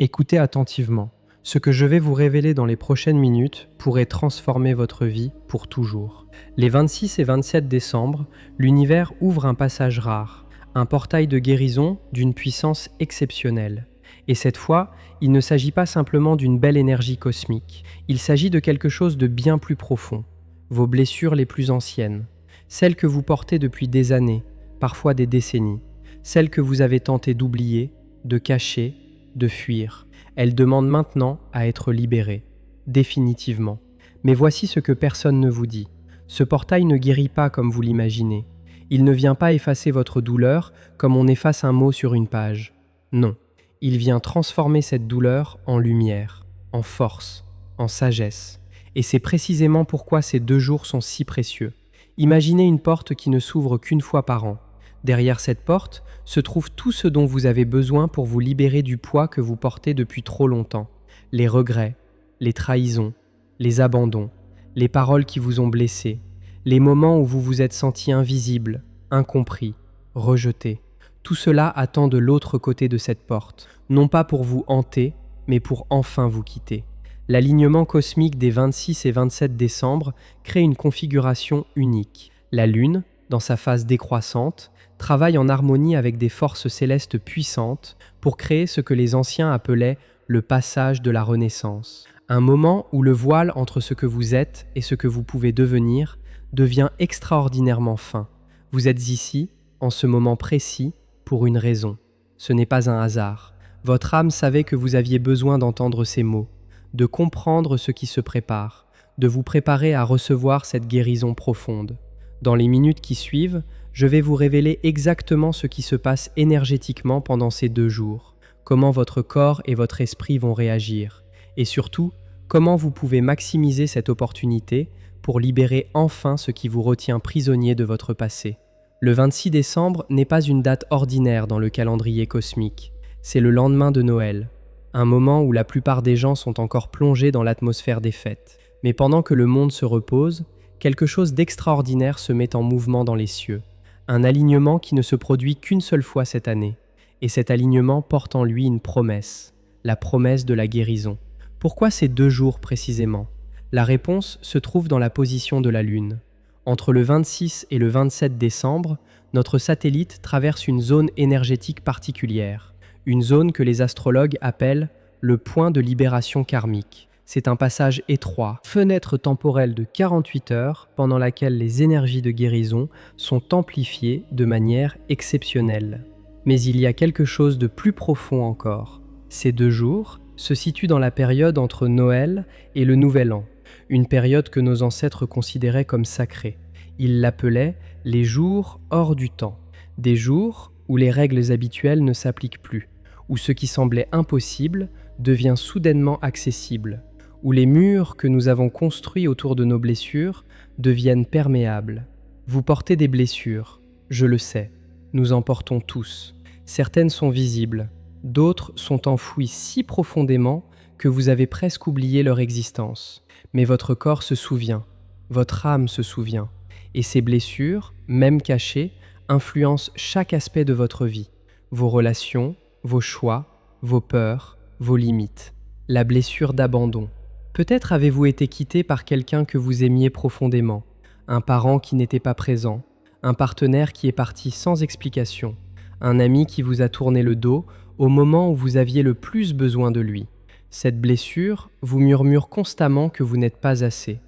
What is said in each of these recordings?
Écoutez attentivement. Ce que je vais vous révéler dans les prochaines minutes pourrait transformer votre vie pour toujours. Les 26 et 27 décembre, l'univers ouvre un passage rare, un portail de guérison d'une puissance exceptionnelle. Et cette fois, il ne s'agit pas simplement d'une belle énergie cosmique, il s'agit de quelque chose de bien plus profond. Vos blessures les plus anciennes, celles que vous portez depuis des années, parfois des décennies, celles que vous avez tenté d'oublier, de cacher, de fuir. Elles demandent maintenant à être libérées, définitivement. Mais voici ce que personne ne vous dit. Ce portail ne guérit pas comme vous l'imaginez. Il ne vient pas effacer votre douleur comme on efface un mot sur une page. Non, il vient transformer cette douleur en lumière, en force, en sagesse. Et c'est précisément pourquoi ces 2 jours sont si précieux. Imaginez une porte qui ne s'ouvre qu'une fois par an. Derrière cette porte se trouve tout ce dont vous avez besoin pour vous libérer du poids que vous portez depuis trop longtemps. Les regrets, les trahisons, les abandons, les paroles qui vous ont blessé, les moments où vous vous êtes senti invisible, incompris, rejeté. Tout cela attend de l'autre côté de cette porte, non pas pour vous hanter, mais pour enfin vous quitter. L'alignement cosmique des 26 et 27 décembre crée une configuration unique. La Lune, dans sa phase décroissante, travaille en harmonie avec des forces célestes puissantes pour créer ce que les anciens appelaient le passage de la Renaissance. Un moment où le voile entre ce que vous êtes et ce que vous pouvez devenir devient extraordinairement fin. Vous êtes ici, en ce moment précis, pour une raison. Ce n'est pas un hasard. Votre âme savait que vous aviez besoin d'entendre ces mots, de comprendre ce qui se prépare, de vous préparer à recevoir cette guérison profonde. Dans les minutes qui suivent, je vais vous révéler exactement ce qui se passe énergétiquement pendant ces 2 jours, comment votre corps et votre esprit vont réagir, et surtout, comment vous pouvez maximiser cette opportunité pour libérer enfin ce qui vous retient prisonnier de votre passé. Le 26 décembre n'est pas une date ordinaire dans le calendrier cosmique, c'est le lendemain de Noël, un moment où la plupart des gens sont encore plongés dans l'atmosphère des fêtes. Mais pendant que le monde se repose, quelque chose d'extraordinaire se met en mouvement dans les cieux. Un alignement qui ne se produit qu'une seule fois cette année. Et cet alignement porte en lui une promesse, la promesse de la guérison. Pourquoi ces 2 jours précisément? La réponse se trouve dans la position de la Lune. Entre le 26 et le 27 décembre, notre satellite traverse une zone énergétique particulière, une zone que les astrologues appellent le point de libération karmique. C'est un passage étroit, fenêtre temporelle de 48 heures pendant laquelle les énergies de guérison sont amplifiées de manière exceptionnelle. Mais il y a quelque chose de plus profond encore. Ces 2 jours se situent dans la période entre Noël et le Nouvel An, une période que nos ancêtres considéraient comme sacrée. Ils l'appelaient les jours hors du temps, des jours où les règles habituelles ne s'appliquent plus, où ce qui semblait impossible devient soudainement accessible, où les murs que nous avons construits autour de nos blessures deviennent perméables. Vous portez des blessures, je le sais, nous en portons tous. Certaines sont visibles, d'autres sont enfouies si profondément que vous avez presque oublié leur existence. Mais votre corps se souvient, votre âme se souvient, et ces blessures, même cachées, influencent chaque aspect de votre vie, vos relations, vos choix, vos peurs, vos limites. La blessure d'abandon. Peut-être avez-vous été quitté par quelqu'un que vous aimiez profondément, un parent qui n'était pas présent, un partenaire qui est parti sans explication, un ami qui vous a tourné le dos au moment où vous aviez le plus besoin de lui. Cette blessure vous murmure constamment que vous n'êtes pas assez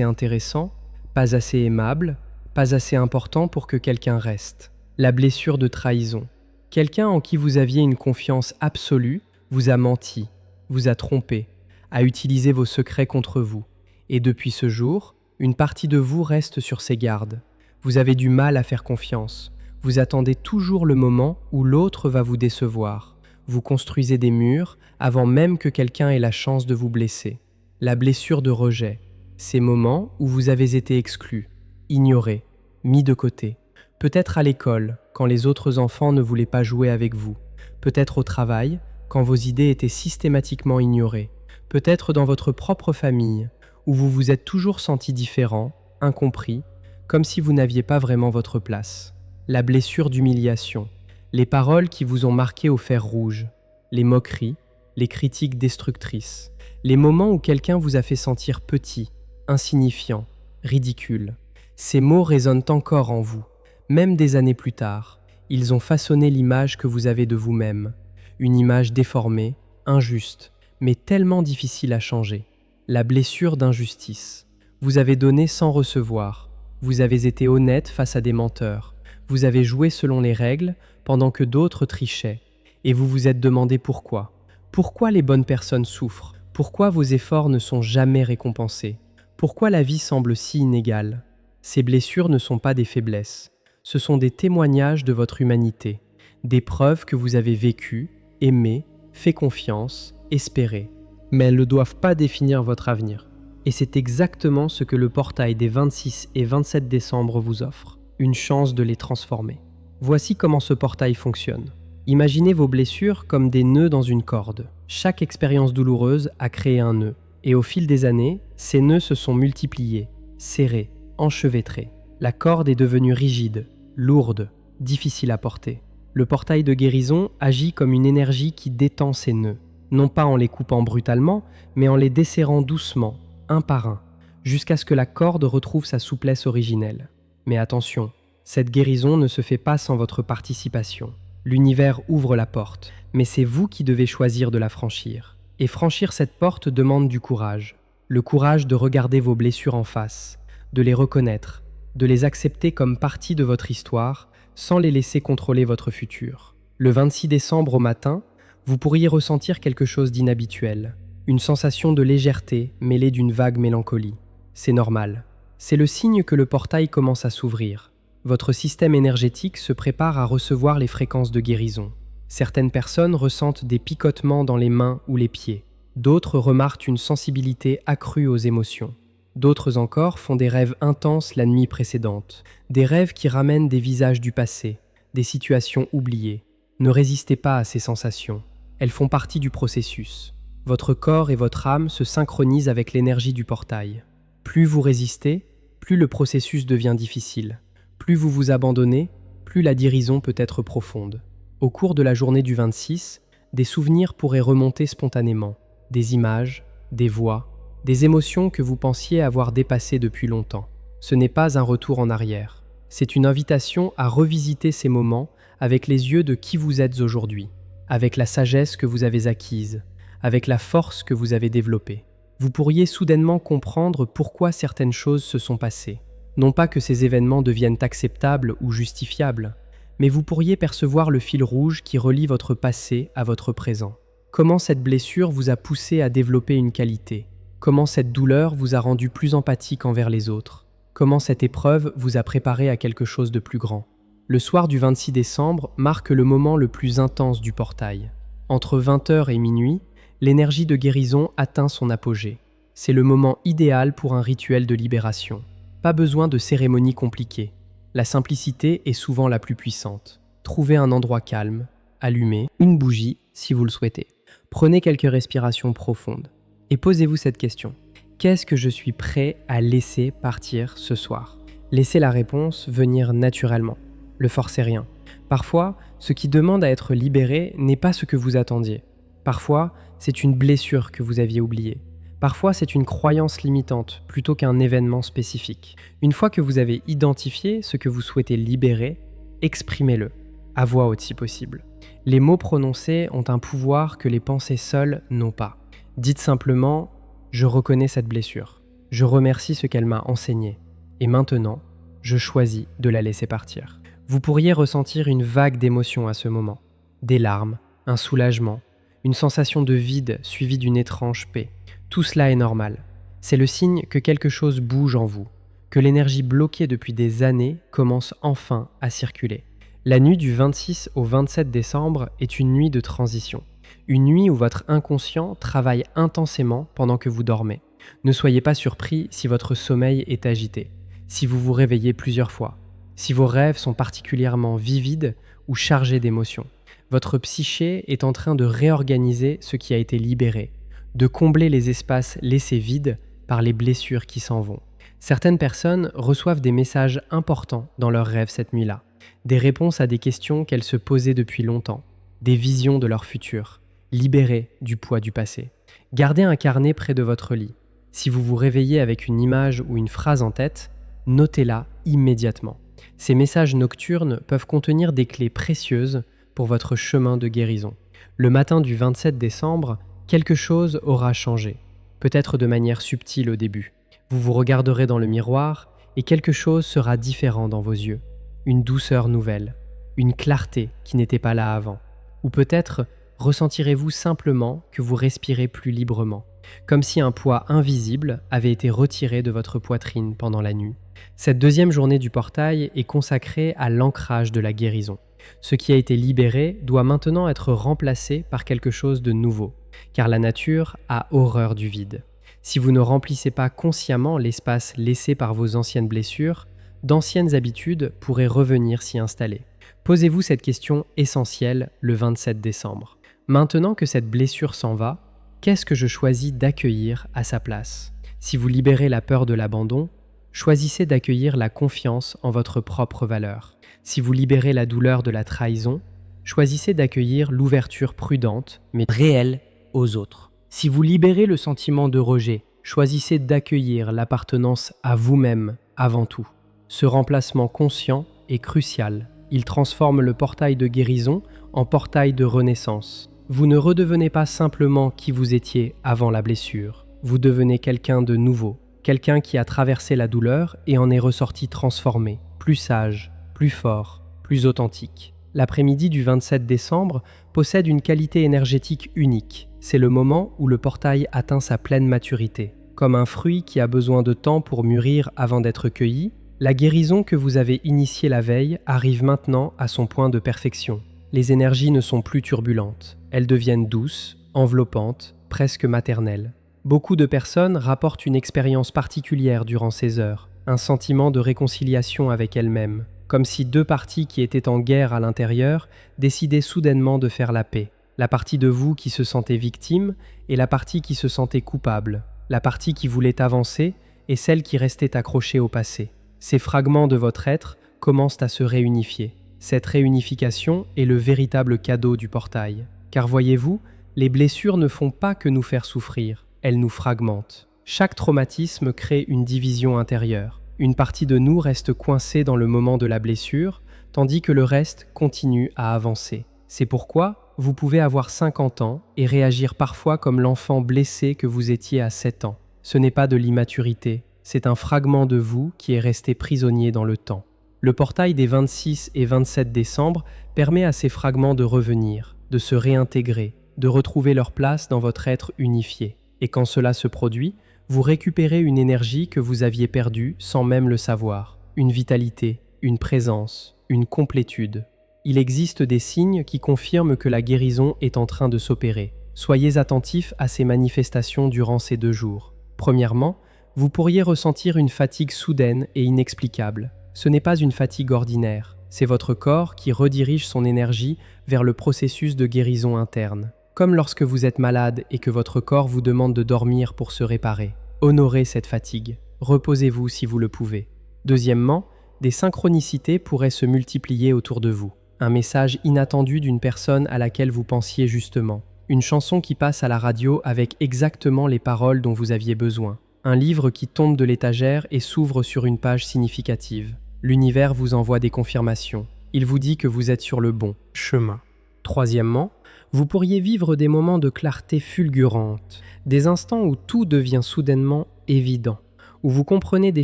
intéressant, pas assez aimable, pas assez important pour que quelqu'un reste. La blessure de trahison. Quelqu'un en qui vous aviez une confiance absolue vous a menti, vous a trompé, a utilisé vos secrets contre vous. Et depuis ce jour, une partie de vous reste sur ses gardes. Vous avez du mal à faire confiance. Vous attendez toujours le moment où l'autre va vous décevoir. Vous construisez des murs avant même que quelqu'un ait la chance de vous blesser. La blessure de rejet. Ces moments où vous avez été exclu, ignoré, mis de côté. Peut-être à l'école, quand les autres enfants ne voulaient pas jouer avec vous. Peut-être au travail, quand vos idées étaient systématiquement ignorées. Peut-être dans votre propre famille, où vous vous êtes toujours senti différent, incompris, comme si vous n'aviez pas vraiment votre place. La blessure d'humiliation, les paroles qui vous ont marqué au fer rouge, les moqueries, les critiques destructrices, les moments où quelqu'un vous a fait sentir petit, insignifiant, ridicule. Ces mots résonnent encore en vous, même des années plus tard. Ils ont façonné l'image que vous avez de vous-même, une image déformée, injuste, mais tellement difficile à changer. La blessure d'injustice. Vous avez donné sans recevoir. Vous avez été honnête face à des menteurs. Vous avez joué selon les règles pendant que d'autres trichaient. Et vous vous êtes demandé pourquoi. Pourquoi les bonnes personnes souffrent? Pourquoi vos efforts ne sont jamais récompensés? Pourquoi la vie semble si inégale? Ces blessures ne sont pas des faiblesses. Ce sont des témoignages de votre humanité, des preuves que vous avez vécues, aimées, fait confiance, espéré. Mais elles ne doivent pas définir votre avenir. Et c'est exactement ce que le portail des 26 et 27 décembre vous offre, une chance de les transformer. Voici comment ce portail fonctionne. Imaginez vos blessures comme des nœuds dans une corde. Chaque expérience douloureuse a créé un nœud. Et au fil des années, ces nœuds se sont multipliés, serrés, enchevêtrés. La corde est devenue rigide, lourde, difficile à porter. Le portail de guérison agit comme une énergie qui détend ces nœuds, non pas en les coupant brutalement, mais en les desserrant doucement, un par un, jusqu'à ce que la corde retrouve sa souplesse originelle. Mais attention, cette guérison ne se fait pas sans votre participation. L'univers ouvre la porte, mais c'est vous qui devez choisir de la franchir. Et franchir cette porte demande du courage. Le courage de regarder vos blessures en face, de les reconnaître, de les accepter comme partie de votre histoire, sans les laisser contrôler votre futur. Le 26 décembre au matin, vous pourriez ressentir quelque chose d'inhabituel, une sensation de légèreté mêlée d'une vague mélancolie. C'est normal. C'est le signe que le portail commence à s'ouvrir. Votre système énergétique se prépare à recevoir les fréquences de guérison. Certaines personnes ressentent des picotements dans les mains ou les pieds. D'autres remarquent une sensibilité accrue aux émotions. D'autres encore font des rêves intenses la nuit précédente. Des rêves qui ramènent des visages du passé, des situations oubliées. Ne résistez pas à ces sensations. Elles font partie du processus. Votre corps et votre âme se synchronisent avec l'énergie du portail. Plus vous résistez, plus le processus devient difficile. Plus vous vous abandonnez, plus la guérison peut être profonde. Au cours de la journée du 26, des souvenirs pourraient remonter spontanément. Des images, des voix, des émotions que vous pensiez avoir dépassées depuis longtemps. Ce n'est pas un retour en arrière. C'est une invitation à revisiter ces moments avec les yeux de qui vous êtes aujourd'hui, avec la sagesse que vous avez acquise, avec la force que vous avez développée. Vous pourriez soudainement comprendre pourquoi certaines choses se sont passées. Non pas que ces événements deviennent acceptables ou justifiables, mais vous pourriez percevoir le fil rouge qui relie votre passé à votre présent. Comment cette blessure vous a poussé à développer une qualité? Comment cette douleur vous a rendu plus empathique envers les autres? Comment cette épreuve vous a préparé à quelque chose de plus grand? Le soir du 26 décembre marque le moment le plus intense du portail. Entre 20h et minuit, l'énergie de guérison atteint son apogée. C'est le moment idéal pour un rituel de libération. Pas besoin de cérémonies compliquées. La simplicité est souvent la plus puissante. Trouvez un endroit calme, allumez une bougie si vous le souhaitez. Prenez quelques respirations profondes et posez-vous cette question. Qu'est-ce que je suis prêt à laisser partir ce soir? Laissez la réponse venir naturellement. Le forcez rien. Parfois, ce qui demande à être libéré n'est pas ce que vous attendiez. Parfois, c'est une blessure que vous aviez oubliée. Parfois, c'est une croyance limitante plutôt qu'un événement spécifique. Une fois que vous avez identifié ce que vous souhaitez libérer, exprimez-le, à voix haute si possible. Les mots prononcés ont un pouvoir que les pensées seules n'ont pas. Dites simplement « Je reconnais cette blessure. Je remercie ce qu'elle m'a enseigné. Et maintenant, je choisis de la laisser partir. » Vous pourriez ressentir une vague d'émotions à ce moment. Des larmes, un soulagement, une sensation de vide suivie d'une étrange paix. Tout cela est normal. C'est le signe que quelque chose bouge en vous, que l'énergie bloquée depuis des années commence enfin à circuler. La nuit du 26 au 27 décembre est une nuit de transition. Une nuit où votre inconscient travaille intensément pendant que vous dormez. Ne soyez pas surpris si votre sommeil est agité, si vous vous réveillez plusieurs fois, si vos rêves sont particulièrement vivides ou chargés d'émotions. Votre psyché est en train de réorganiser ce qui a été libéré, de combler les espaces laissés vides par les blessures qui s'en vont. Certaines personnes reçoivent des messages importants dans leurs rêves cette nuit-là, des réponses à des questions qu'elles se posaient depuis longtemps, des visions de leur futur. Libérez du poids du passé. Gardez un carnet près de votre lit. Si vous vous réveillez avec une image ou une phrase en tête, notez-la immédiatement. Ces messages nocturnes peuvent contenir des clés précieuses pour votre chemin de guérison. Le matin du 27 décembre, quelque chose aura changé, peut-être de manière subtile au début. Vous vous regarderez dans le miroir et quelque chose sera différent dans vos yeux. Une douceur nouvelle, une clarté qui n'était pas là avant. Ou peut-être ressentirez-vous simplement que vous respirez plus librement, comme si un poids invisible avait été retiré de votre poitrine pendant la nuit. Cette deuxième journée du portail est consacrée à l'ancrage de la guérison. Ce qui a été libéré doit maintenant être remplacé par quelque chose de nouveau, car la nature a horreur du vide. Si vous ne remplissez pas consciemment l'espace laissé par vos anciennes blessures, d'anciennes habitudes pourraient revenir s'y installer. Posez-vous cette question essentielle le 27 décembre. Maintenant que cette blessure s'en va, qu'est-ce que je choisis d'accueillir à sa place? Si vous libérez la peur de l'abandon, choisissez d'accueillir la confiance en votre propre valeur. Si vous libérez la douleur de la trahison, choisissez d'accueillir l'ouverture prudente mais réelle aux autres. Si vous libérez le sentiment de rejet, choisissez d'accueillir l'appartenance à vous-même avant tout. Ce remplacement conscient est crucial. Il transforme le portail de guérison en portail de renaissance. Vous ne redevenez pas simplement qui vous étiez avant la blessure. Vous devenez quelqu'un de nouveau, quelqu'un qui a traversé la douleur et en est ressorti transformé, plus sage, plus fort, plus authentique. L'après-midi du 27 décembre possède une qualité énergétique unique. C'est le moment où le portail atteint sa pleine maturité. Comme un fruit qui a besoin de temps pour mûrir avant d'être cueilli, la guérison que vous avez initiée la veille arrive maintenant à son point de perfection. Les énergies ne sont plus turbulentes. Elles deviennent douces, enveloppantes, presque maternelles. Beaucoup de personnes rapportent une expérience particulière durant ces heures, un sentiment de réconciliation avec elles-mêmes, comme si deux parties qui étaient en guerre à l'intérieur décidaient soudainement de faire la paix. La partie de vous qui se sentait victime et la partie qui se sentait coupable, la partie qui voulait avancer et celle qui restait accrochée au passé. Ces fragments de votre être commencent à se réunifier. Cette réunification est le véritable cadeau du portail. Car voyez-vous, les blessures ne font pas que nous faire souffrir, elles nous fragmentent. Chaque traumatisme crée une division intérieure. Une partie de nous reste coincée dans le moment de la blessure, tandis que le reste continue à avancer. C'est pourquoi vous pouvez avoir 50 ans et réagir parfois comme l'enfant blessé que vous étiez à 7 ans. Ce n'est pas de l'immaturité, c'est un fragment de vous qui est resté prisonnier dans le temps. Le portail des 26 et 27 décembre permet à ces fragments de revenir, de se réintégrer, de retrouver leur place dans votre être unifié. Et quand cela se produit, vous récupérez une énergie que vous aviez perdue sans même le savoir. Une vitalité, une présence, une complétude. Il existe des signes qui confirment que la guérison est en train de s'opérer. Soyez attentifs à ces manifestations durant ces 2 jours. Premièrement, vous pourriez ressentir une fatigue soudaine et inexplicable. Ce n'est pas une fatigue ordinaire, c'est votre corps qui redirige son énergie vers le processus de guérison interne. Comme lorsque vous êtes malade et que votre corps vous demande de dormir pour se réparer. Honorez cette fatigue. Reposez-vous si vous le pouvez. Deuxièmement, des synchronicités pourraient se multiplier autour de vous. Un message inattendu d'une personne à laquelle vous pensiez justement. Une chanson qui passe à la radio avec exactement les paroles dont vous aviez besoin. Un livre qui tombe de l'étagère et s'ouvre sur une page significative. L'univers vous envoie des confirmations. Il vous dit que vous êtes sur le bon chemin. Troisièmement, vous pourriez vivre des moments de clarté fulgurante, des instants où tout devient soudainement évident, où vous comprenez des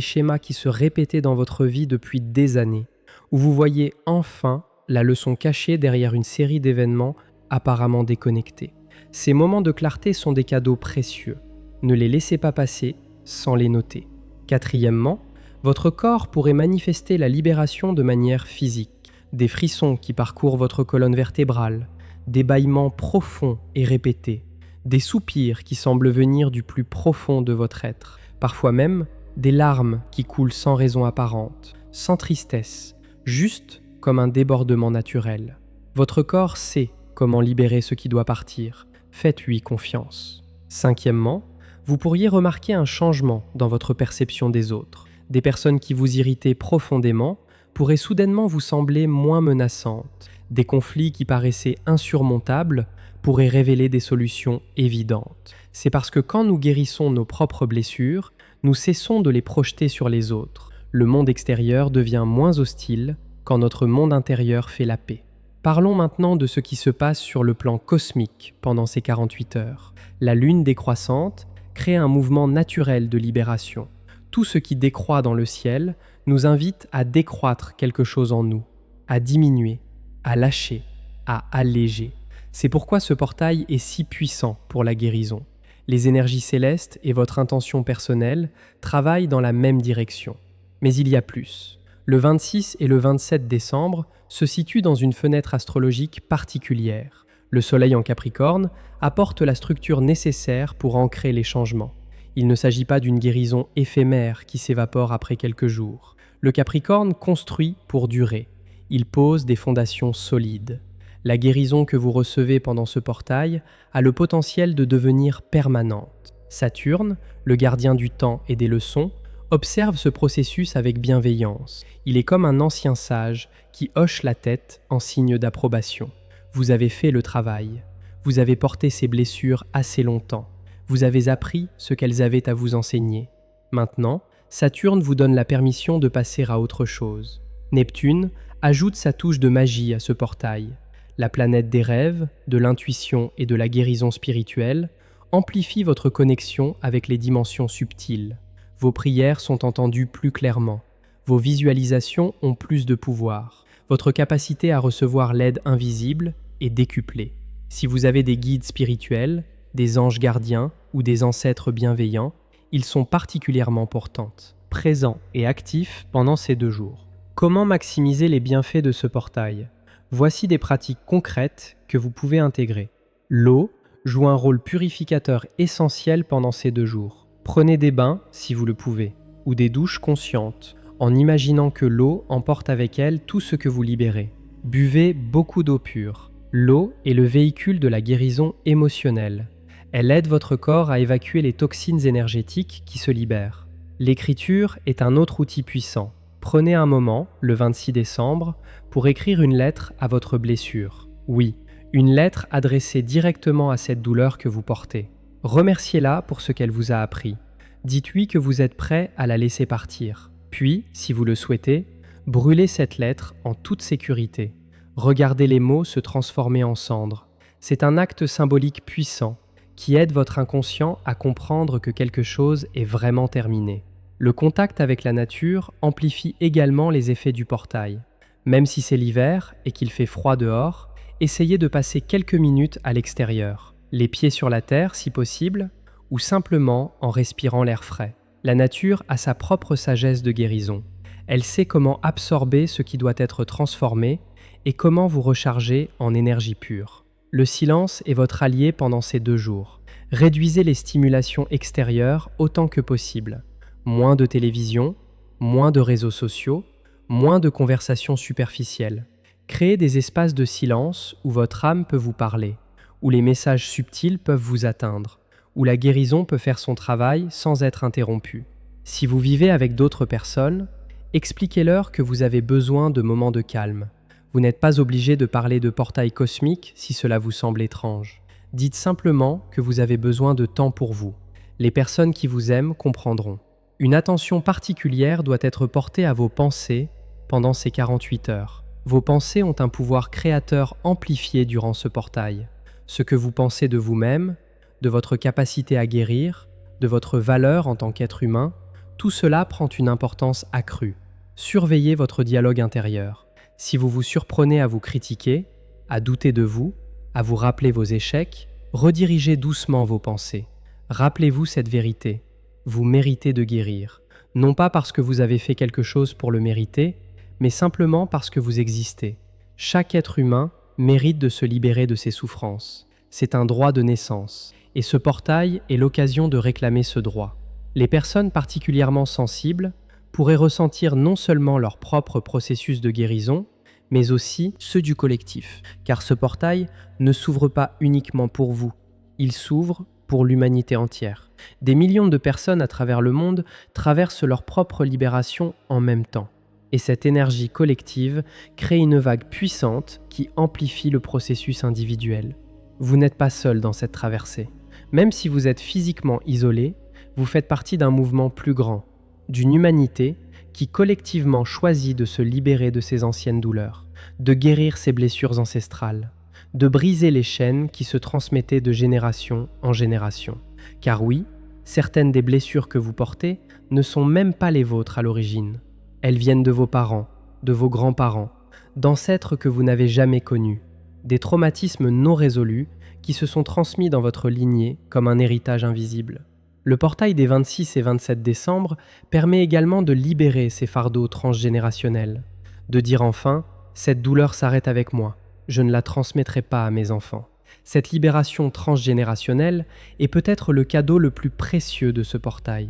schémas qui se répétaient dans votre vie depuis des années, où vous voyez enfin la leçon cachée derrière une série d'événements apparemment déconnectés. Ces moments de clarté sont des cadeaux précieux. Ne les laissez pas passer sans les noter. Quatrièmement, votre corps pourrait manifester la libération de manière physique. Des frissons qui parcourent votre colonne vertébrale, des bâillements profonds et répétés, des soupirs qui semblent venir du plus profond de votre être, parfois même des larmes qui coulent sans raison apparente, sans tristesse, juste comme un débordement naturel. Votre corps sait comment libérer ce qui doit partir. Faites-lui confiance. Cinquièmement, vous pourriez remarquer un changement dans votre perception des autres. Des personnes qui vous irritaient profondément pourraient soudainement vous sembler moins menaçantes. Des conflits qui paraissaient insurmontables pourrait révéler des solutions évidentes. C'est parce que quand nous guérissons nos propres blessures, nous cessons de les projeter sur les autres. Le monde extérieur devient moins hostile quand notre monde intérieur fait la paix. Parlons maintenant de ce qui se passe sur le plan cosmique pendant ces 48 heures. La lune décroissante crée un mouvement naturel de libération. Tout ce qui décroît dans le ciel nous invite à décroître quelque chose en nous, à diminuer, à lâcher, à alléger. C'est pourquoi ce portail est si puissant pour la guérison. Les énergies célestes et votre intention personnelle travaillent dans la même direction. Mais il y a plus. Le 26 et le 27 décembre se situent dans une fenêtre astrologique particulière. Le Soleil en Capricorne apporte la structure nécessaire pour ancrer les changements. Il ne s'agit pas d'une guérison éphémère qui s'évapore après quelques jours. Le Capricorne construit pour durer. Il pose des fondations solides. La guérison que vous recevez pendant ce portail a le potentiel de devenir permanente. Saturne, le gardien du temps et des leçons, observe ce processus avec bienveillance. Il est comme un ancien sage qui hoche la tête en signe d'approbation. Vous avez fait le travail. Vous avez porté ces blessures assez longtemps. Vous avez appris ce qu'elles avaient à vous enseigner. Maintenant, Saturne vous donne la permission de passer à autre chose. Neptune ajoute sa touche de magie à ce portail. La planète des rêves, de l'intuition et de la guérison spirituelle amplifie votre connexion avec les dimensions subtiles. Vos prières sont entendues plus clairement. Vos visualisations ont plus de pouvoir. Votre capacité à recevoir l'aide invisible est décuplée. Si vous avez des guides spirituels, des anges gardiens ou des ancêtres bienveillants, ils sont particulièrement portantes, présents et actifs pendant ces 2 jours. Comment maximiser les bienfaits de ce portail ? Voici des pratiques concrètes que vous pouvez intégrer. L'eau joue un rôle purificateur essentiel pendant ces 2 jours. Prenez des bains si vous le pouvez, ou des douches conscientes, en imaginant que l'eau emporte avec elle tout ce que vous libérez. Buvez beaucoup d'eau pure. L'eau est le véhicule de la guérison émotionnelle. Elle aide votre corps à évacuer les toxines énergétiques qui se libèrent. L'écriture est un autre outil puissant. Prenez un moment, le 26 décembre, pour écrire une lettre à votre blessure. Oui, une lettre adressée directement à cette douleur que vous portez. Remerciez-la pour ce qu'elle vous a appris. Dites-lui que vous êtes prêt à la laisser partir. Puis, si vous le souhaitez, brûlez cette lettre en toute sécurité. Regardez les mots se transformer en cendres. C'est un acte symbolique puissant qui aide votre inconscient à comprendre que quelque chose est vraiment terminé. Le contact avec la nature amplifie également les effets du portail. Même si c'est l'hiver et qu'il fait froid dehors, essayez de passer quelques minutes à l'extérieur, les pieds sur la terre si possible, ou simplement en respirant l'air frais. La nature a sa propre sagesse de guérison. Elle sait comment absorber ce qui doit être transformé et comment vous recharger en énergie pure. Le silence est votre allié pendant ces 2 jours. Réduisez les stimulations extérieures autant que possible. Moins de télévision, moins de réseaux sociaux, moins de conversations superficielles. Créez des espaces de silence où votre âme peut vous parler, où les messages subtils peuvent vous atteindre, où la guérison peut faire son travail sans être interrompue. Si vous vivez avec d'autres personnes, expliquez-leur que vous avez besoin de moments de calme. Vous n'êtes pas obligé de parler de portail cosmique si cela vous semble étrange. Dites simplement que vous avez besoin de temps pour vous. Les personnes qui vous aiment comprendront. Une attention particulière doit être portée à vos pensées pendant ces 48 heures. Vos pensées ont un pouvoir créateur amplifié durant ce portail. Ce que vous pensez de vous-même, de votre capacité à guérir, de votre valeur en tant qu'être humain, tout cela prend une importance accrue. Surveillez votre dialogue intérieur. Si vous vous surprenez à vous critiquer, à douter de vous, à vous rappeler vos échecs, redirigez doucement vos pensées. Rappelez-vous cette vérité. Vous méritez de guérir, non pas parce que vous avez fait quelque chose pour le mériter, mais simplement parce que vous existez. Chaque être humain mérite de se libérer de ses souffrances. C'est un droit de naissance, et ce portail est l'occasion de réclamer ce droit. Les personnes particulièrement sensibles pourraient ressentir non seulement leur propre processus de guérison, mais aussi ceux du collectif, car ce portail ne s'ouvre pas uniquement pour vous, il s'ouvre pour l'humanité entière. Des millions de personnes à travers le monde traversent leur propre libération en même temps. Et cette énergie collective crée une vague puissante qui amplifie le processus individuel. Vous n'êtes pas seul dans cette traversée. Même si vous êtes physiquement isolé, vous faites partie d'un mouvement plus grand, d'une humanité qui collectivement choisit de se libérer de ses anciennes douleurs, de guérir ses blessures ancestrales, de briser les chaînes qui se transmettaient de génération en génération. Car oui, certaines des blessures que vous portez ne sont même pas les vôtres à l'origine. Elles viennent de vos parents, de vos grands-parents, d'ancêtres que vous n'avez jamais connus, des traumatismes non résolus qui se sont transmis dans votre lignée comme un héritage invisible. Le portail des 26 et 27 décembre permet également de libérer ces fardeaux transgénérationnels, de dire enfin « cette douleur s'arrête avec moi, je ne la transmettrai pas à mes enfants ». Cette libération transgénérationnelle est peut-être le cadeau le plus précieux de ce portail.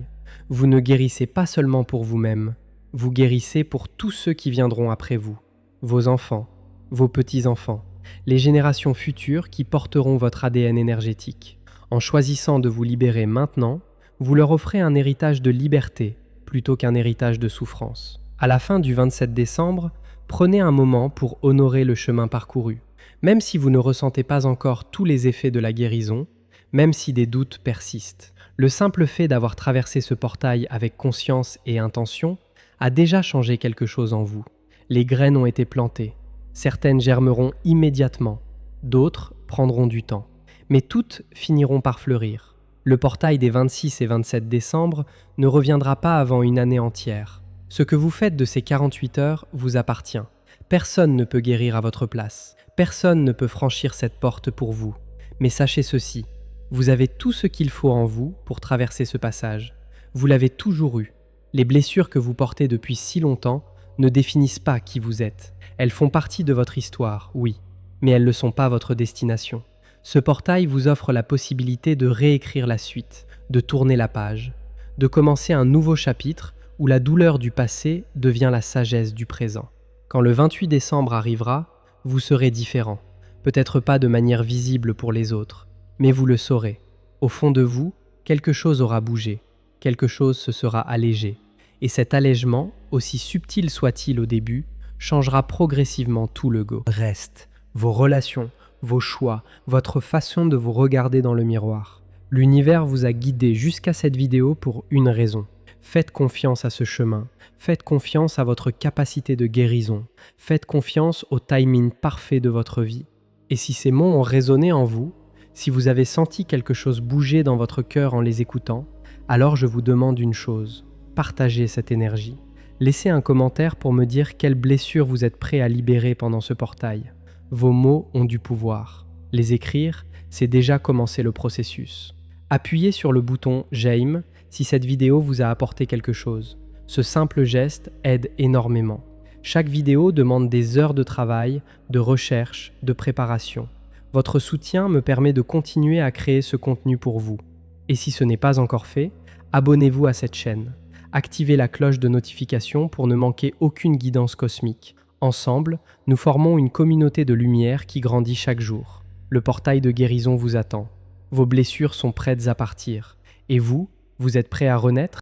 Vous ne guérissez pas seulement pour vous-même, vous guérissez pour tous ceux qui viendront après vous, vos enfants, vos petits-enfants, les générations futures qui porteront votre ADN énergétique. En choisissant de vous libérer maintenant, vous leur offrez un héritage de liberté plutôt qu'un héritage de souffrance. À la fin du 27 décembre, prenez un moment pour honorer le chemin parcouru. Même si vous ne ressentez pas encore tous les effets de la guérison, même si des doutes persistent, le simple fait d'avoir traversé ce portail avec conscience et intention a déjà changé quelque chose en vous. Les graines ont été plantées. Certaines germeront immédiatement, d'autres prendront du temps. Mais toutes finiront par fleurir. Le portail des 26 et 27 décembre ne reviendra pas avant une année entière. Ce que vous faites de ces 48 heures vous appartient. Personne ne peut guérir à votre place. Personne ne peut franchir cette porte pour vous. Mais sachez ceci, vous avez tout ce qu'il faut en vous pour traverser ce passage. Vous l'avez toujours eu. Les blessures que vous portez depuis si longtemps ne définissent pas qui vous êtes. Elles font partie de votre histoire, oui, mais elles ne sont pas votre destination. Ce portail vous offre la possibilité de réécrire la suite, de tourner la page, de commencer un nouveau chapitre où la douleur du passé devient la sagesse du présent. Quand le 28 décembre arrivera, vous serez différent. Peut-être pas de manière visible pour les autres, mais vous le saurez. Au fond de vous, quelque chose aura bougé, quelque chose se sera allégé. Et cet allègement, aussi subtil soit-il au début, changera progressivement tout le reste, vos relations, vos choix, votre façon de vous regarder dans le miroir. L'univers vous a guidé jusqu'à cette vidéo pour une raison. Faites confiance à ce chemin, faites confiance à votre capacité de guérison, faites confiance au timing parfait de votre vie. Et si ces mots ont résonné en vous, si vous avez senti quelque chose bouger dans votre cœur en les écoutant, alors je vous demande une chose, partagez cette énergie. Laissez un commentaire pour me dire quelle blessure vous êtes prêt à libérer pendant ce portail. Vos mots ont du pouvoir. Les écrire, c'est déjà commencer le processus. Appuyez sur le bouton « J'aime » si cette vidéo vous a apporté quelque chose. Ce simple geste aide énormément. Chaque vidéo demande des heures de travail, de recherche, de préparation. Votre soutien me permet de continuer à créer ce contenu pour vous. Et si ce n'est pas encore fait, abonnez-vous à cette chaîne. Activez la cloche de notification pour ne manquer aucune guidance cosmique. Ensemble, nous formons une communauté de lumière qui grandit chaque jour. Le portail de guérison vous attend. Vos blessures sont prêtes à partir. Et vous, vous êtes prêt à renaître ?